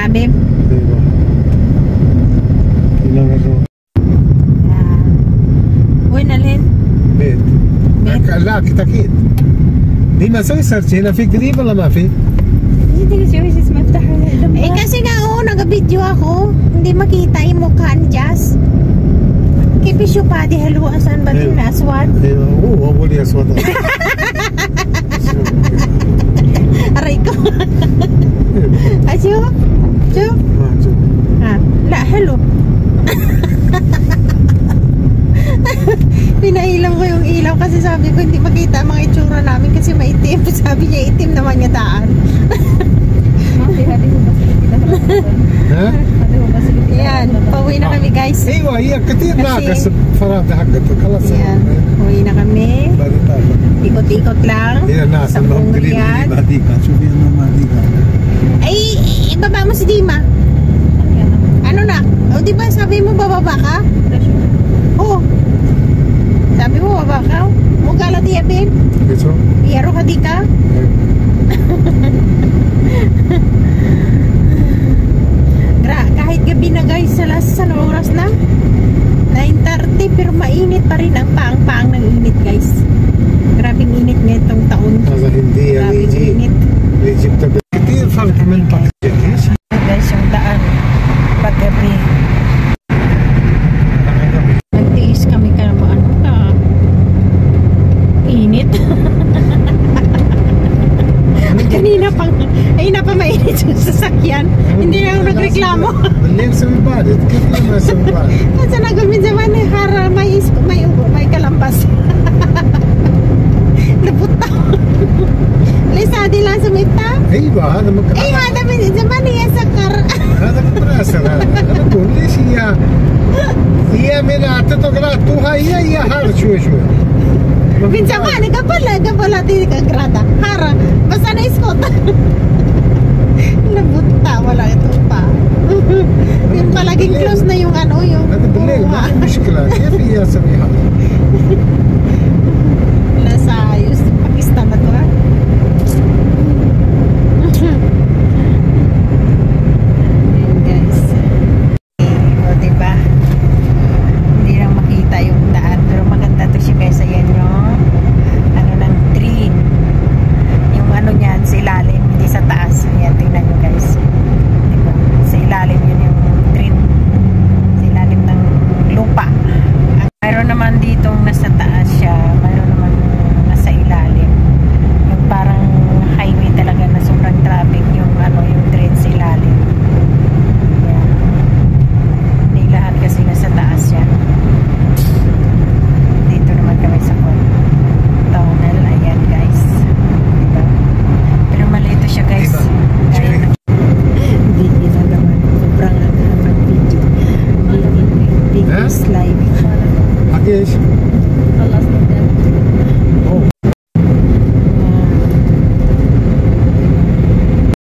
حبيب ايوه وين الهند؟ بيت لا اكيد ديما سوي سيرش هنا في قريب ولا ما في؟ Hindi kasi sis maftah. Eh kasi nga nag-video ako, hindi makita yung mukha ni Jazz. Kipisyo pa di haluan saan ba din aswad? هو أول أسود Aray ko. Asyo? Asyo? Ha? La, hello. Pinailang ko yung ilaw kasi sabi ko hindi makita ang mga itsura namin kasi maitim. Sabi niya itim naman niya daan. Yan, pauwi na kami guys. ايوه هي كثير ناقص الفرادة حقتك خلاص. Yan, pauwi na kami. Ikot-ikot lang. هي الناس انهم قريب هذيك شوفي انهم هذيك. Ay, ibaba mo si Dima. Ano na? O di ba sabi mo bababa ka? Oo. Sabi mo bababa ka? Mukha lang diya, babe. Ito? Iyaro ka di ka? Kahit gabi na guys, sa oras na 9:30 pero mainit pa rin ang paang ng init guys. Grabing init ngayong taon. Grabing init. كثير فرق من باكيج Guys, yung daan paggabi. Nagtiis kami ka naman init. Kanina pa mainit yung sasakyan. Hindi na ako nagreklamo. بالليل سوي بارد كيف ما سوي بارد Kasi nagawin zaman hara may kalampas. Nabuta. Lisa di lang sumita. ايوه هذا ممكن Eh hada min zaman niya sakar. هذا مناسب انا اقول ليش هي من اعتقدتها هي هذا شوي Min zaman ni kapala di ka grata. Hara basta na iskot. Nabuta wala ito pa. Yung palaging close na yung ano yung هذا بالليل ما في مشكلة كيف هي اسوي هذا